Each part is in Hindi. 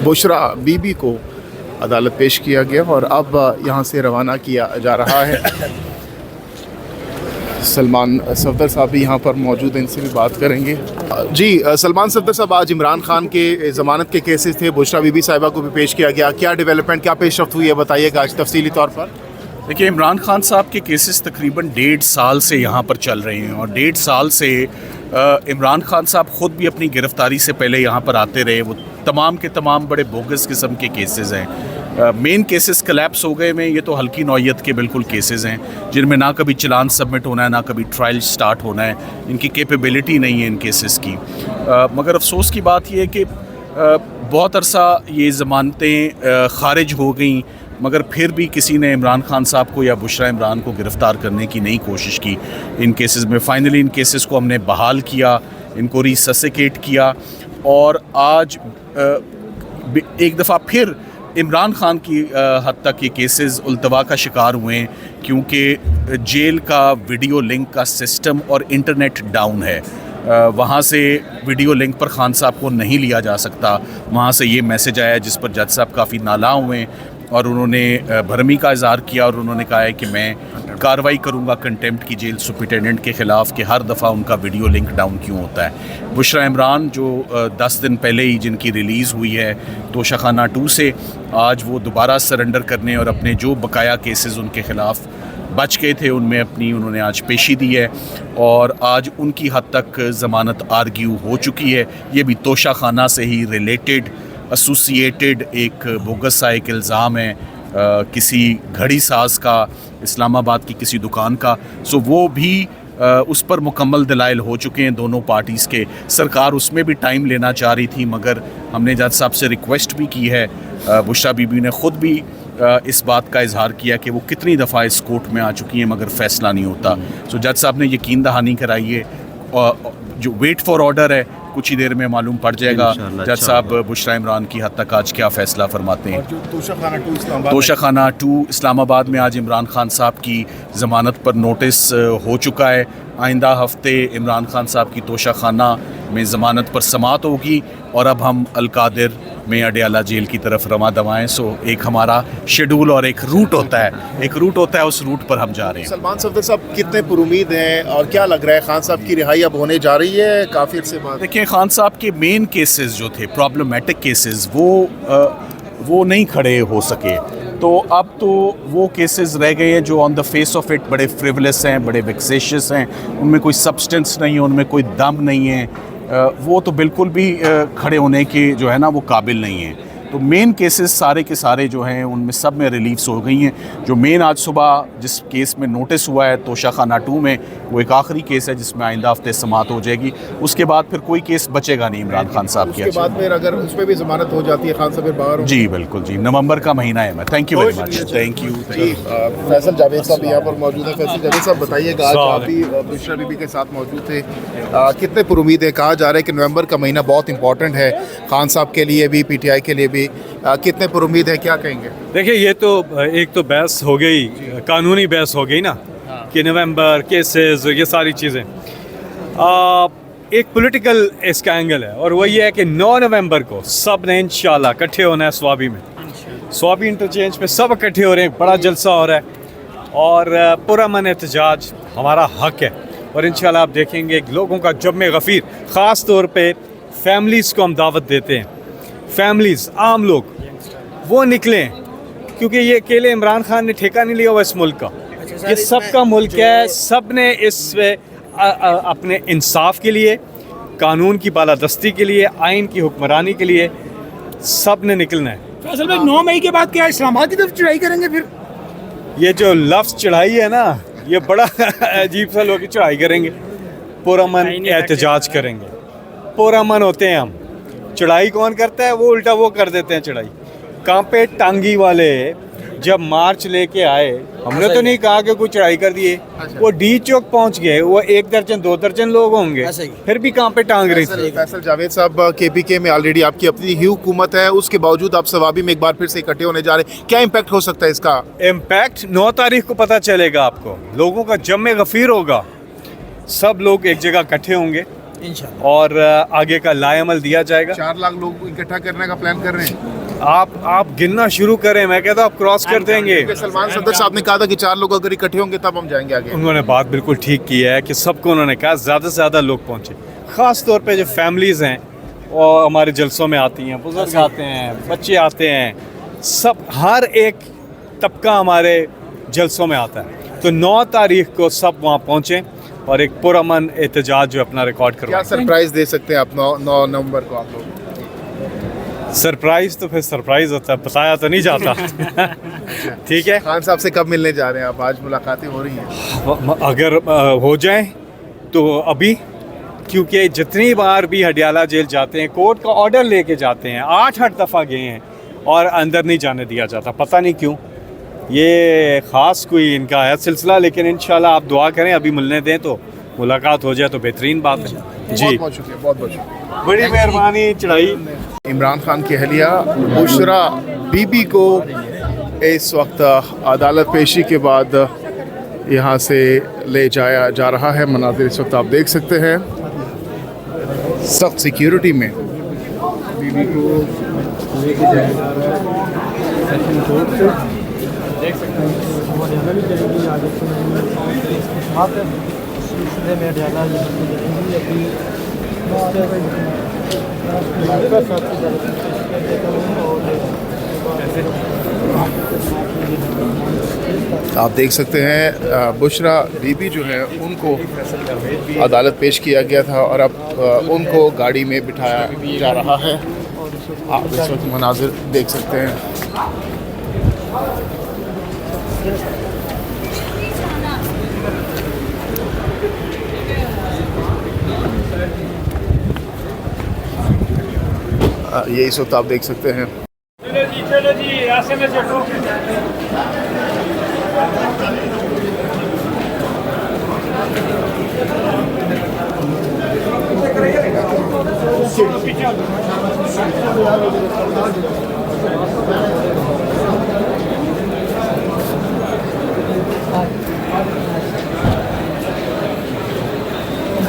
बुशरा बीबी को अदालत पेश किया गया और अब यहाँ से रवाना किया जा रहा है। सलमान सफदर साहब भी यहाँ पर मौजूद हैं, इनसे भी बात करेंगे। जी सलमान सफदर साहब, आज इमरान खान के ज़मानत के केसेस थे, बुशरा बीबी साहिबा को भी पेश किया गया, क्या डेवलपमेंट, क्या पेशरफ्त हुई है, बताइएगा आज तफसीली तौर पर। देखिए, इमरान खान साहब के केसेस तकरीबन 1.5 साल से यहाँ पर चल रहे हैं और 1.5 साल से इमरान खान साहब ख़ुद भी अपनी गिरफ़्तारी से पहले यहाँ पर आते रहे। वो तमाम के तमाम बड़े बोगस किस्म के केसेस हैं। मेन केसेस कलेप्स हो गए में, ये तो हल्की नौयत के बिल्कुल केसेस हैं जिनमें ना कभी चलान सबमिट होना है, ना कभी ट्रायल स्टार्ट होना है। इनकी कैपेबिलिटी नहीं है इन केसेस की। मगर अफसोस की बात यह है कि बहुत अरसा ये ज़मानतें ख़ारिज हो गई, मगर फिर भी किसी ने इमरान खान साहब को या बुशरा इमरान को गिरफ़्तार करने की नहीं कोशिश की इन केसेस में। फ़ाइनली इन केसेस को हमने बहाल किया, इनको रिससिकेट किया और आज एक दफ़ा फिर इमरान खान की हद तक ये केसेस उल्तवा का शिकार हुए हैं, क्योंकि जेल का वीडियो लिंक का सिस्टम और इंटरनेट डाउन है। वहाँ से वीडियो लिंक पर खान साहब को नहीं लिया जा सकता। वहाँ से ये मैसेज आया जिस पर जज साहब काफ़ी नाला हुए और उन्होंने भरमी का इज़हार किया और उन्होंने कहा है कि मैं कार्रवाई करूंगा कंटेम्प्ट की जेल सुपरिटेंडेंट के ख़िलाफ़ कि हर दफ़ा उनका वीडियो लिंक डाउन क्यों होता है। बुशरा इमरान जो 10 दिन पहले ही जिनकी रिलीज़ हुई है तोशाखाना 2 से, आज वो दोबारा सरेंडर करने और अपने जो बकाया केसेस उनके ख़िलाफ़ बच गए थे उनमें अपनी उन्होंने आज पेशी दी है और आज उनकी हद तक ज़मानत आर्ग्यू हो चुकी है। ये भी तोशाखाना से ही रिलेटेड एसोसिएटेड एक बोगस सा एक इल्ज़ाम है किसी घड़ी साज का, इस्लामाबाद की किसी दुकान का। सो वो भी उस पर मुकम्मल दलाइल हो चुके हैं दोनों पार्टीज़ के। सरकार उसमें भी टाइम लेना चाह रही थी, मगर हमने जज साहब से रिक्वेस्ट भी की है। बुशरा बीबी ने ख़ुद भी इस बात का इजहार किया कि वो कितनी दफ़ा इस कोर्ट में आ चुकी हैं मगर फ़ैसला नहीं होता। सो जज साहब ने यकीन दहानी कराई है और जो वेट फॉर ऑर्डर है कुछ ही देर में मालूम पड़ जाएगा जज साहब बुशरा इमरान की हद तक आज क्या फ़ैसला फरमाते हैं। तोशाखाना 2 इस्लामाबाद में आज इमरान खान साहब की ज़मानत पर नोटिस हो चुका है। आइंदा हफ्ते इमरान खान साहब की तोशाखाना में ज़मानत पर समाअत होगी और अब हम अलकादिर में अडयाला जेल की तरफ रवा दवाएँ। सो एक हमारा शेड्यूल और एक रूट होता है, उस रूट पर हम जा रहे हैं। सलमान सफदर साहब कितने पुरुमीद हैं और क्या लग रहा है खान साहब की रिहाई अब होने जा रही है काफ़ी से बाद? देखिए, खान साहब के मेन केसेस जो थे प्रॉब्लमेटिक केसेस वो नहीं खड़े हो सके, तो अब तो वो केसेस रह गए हैं जो on the face of it बड़े फ्रिवलेस हैं, बड़े वेक्सेशियस हैं, उनमें कोई सब्सटेंस नहीं है, उनमें कोई दम नहीं है, वो तो बिल्कुल भी खड़े होने के जो है ना वो काबिल नहीं है। तो मेन केसेस सारे के सारे जो हैं उनमें सब में रिलीफ्स हो गई हैं। जो मेन आज सुबह जिस केस में नोटिस हुआ है तोशाखाना 2 में, वो एक आखिरी केस है जिसमें आइंदा हफ्ते समाअत हो जाएगी। उसके बाद फिर कोई केस बचेगा नहीं इमरान खान साहब के बाद में। अगर उस पर भी ज़मानत हो जाती है खान साहब फिर बाहर? जी बिल्कुल जी, नवंबर का महीना है। मैं thank you very much. Thank you. Faisal Javed साहब यहाँ पर मौजूद है। फैसल जावेद साहब बताइएगा, आज आप भी बुशरा बीबी के साथ मौजूद थे, कितने पुरुमीद है? कहा जा रहा है कि नवंबर का महीना बहुत इंपॉर्टेंट है खान साहब के लिए भी, PTI के लिए भी, कितने पुरुमीद है, क्या कहेंगे? देखिए, ये तो एक तो बहस हो गई, कानूनी बहस हो गई ना कि नवंबर केसेस ये सारी चीज़ें। एक पॉलिटिकल इसका एंगल है और वो ये है कि 9 नवंबर को सब ने इंशाल्लाह इकट्ठे होना है स्वाबी में। स्वाबी इंटरचेंज पे सब इकट्ठे हो रहे हैं, बड़ा जलसा हो रहा है और पुरअमन एहतजाज हमारा हक है। और इंशाल्लाह आप देखेंगे लोगों का जम्मे गफ़ीर, ख़ास तौर पे फैमिलीज़ को हम दावत देते हैं, फैमिलीज़ आम लोग वो निकलें, क्योंकि ये अकेले इमरान खान ने ठेका नहीं लिया हुआ इस मुल्क का, ये सबका मुल्क है। सब ने इस अपने इंसाफ के लिए, कानून की बालादस्ती के लिए, आइन की हुक्मरानी के लिए सब ने निकलना है। असल में 9 मई के बाद क्या इस्लामाबाद की तरफ चढ़ाई करेंगे? फिर ये जो लफ्ज़ चढ़ाई है ना, ये बड़ा अजीब सा लोग चढ़ाई करेंगे, पुरअमन एहतजाज करेंगे। पुरअमन होते हैं हम, चढ़ाई कौन करता है? वो उल्टा वो कर देते हैं चढ़ाई। कांपे टांगी वाले जब मार्च लेके आए, हमने तो नहीं कहा कि कोई चढ़ाई कर दिए। वो डी चौक पहुंच गए, वो 1 दर्जन 2 दर्जन लोग होंगे, फिर भी कांपे टांग रही थी। फैसल जावेद साहब, KPK में ऑलरेडी आपकी अपनी ही हुकूमत है, उसके बावजूद आप सवाबी में एक बार फिर से इकट्ठे होने जा रहे हैं, क्या इम्पैक्ट हो सकता है इसका? इम्पैक्ट 9 तारीख को पता चलेगा आपको। लोगों का जम्मे गफ़ीर होगा, सब लोग एक जगह इकट्ठे होंगे, इंशाल्लाह। और आगे का लाएमल दिया जाएगा। 4 लाख लोग इकट्ठा करने का प्लान कर रहे हैं। आप गिनना शुरू करें, मैं कहता हूँ आप क्रॉस कर देंगे। क्योंकि सलमान सदर साहब ने कहा था कि 4 लोग अगर इकट्ठे होंगे तब हम जाएंगे आगे। उन्होंने बात बिल्कुल ठीक की है कि सबको उन्होंने कहा ज़्यादा से ज़्यादा लोग पहुँचे, ख़ास तौर पे जो फैमिलीज़ हैं और हमारे जलसों में आती हैं, बुजुर्ग आते हैं, बच्चे आते हैं, सब हर एक तबका हमारे जलसों में आता है। तो 9 तारीख को सब वहाँ पहुँचें और एक पुरअमन एहतजाज जो अपना रिकॉर्ड क्या करवाएं। सरप्राइज दे सकते हैं आप 9 नवंबर को आप लोग? सरप्राइज़ तो फिर सरप्राइज़ होता है, बताया तो नहीं जाता। ठीक है, खान साहब से कब मिलने जा रहे हैं आप? आज मुलाकातें हो रही हैं। अगर हो जाए तो अभी, क्योंकि जितनी बार भी हडियाला जेल जाते हैं कोर्ट का ऑर्डर लेके जाते हैं, 8 दफ़ा गए हैं और अंदर नहीं जाने दिया जाता, पता नहीं क्यों। ये ख़ास कोई इनका है सिलसिला, लेकिन इंशाल्लाह आप दुआ करें अभी मिलने दें तो मुलाकात हो जाए तो बेहतरीन बात है जी। बहुत बहुत शुक्रिया, बहुत बहुत शुक्रिया। बड़ी मेहरबानी। चढ़ाई इमरान खान की अहलिया बुशरा बीबी को इस वक्त अदालत पेशी के बाद यहाँ से ले जाया जा रहा है। मनाजिर इस वक्त आप देख सकते हैं, सख्त सिक्योरिटी में बीबी को लेके जाया जा रहा है सेशन कोर्ट से। देख सकते हैं हरियाणा भी चलेगी आगे सिलसिले में हरियाणा अभी आप देख सकते हैं बुशरा बीबी जो है उनको अदालत पेश किया गया था और अब उनको गाड़ी में बिठाया जा रहा है। आप इस वक्त मनाजिर देख सकते हैं। ये इस वक्त आप देख सकते हैं। चलो जी रास्ते में चढ़ो।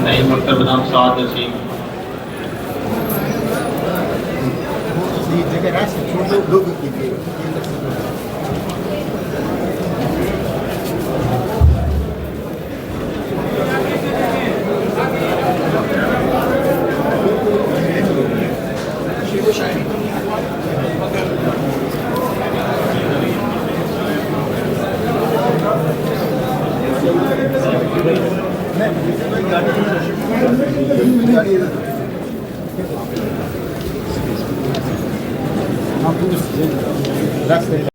नहीं मकतब नाम साद नसीम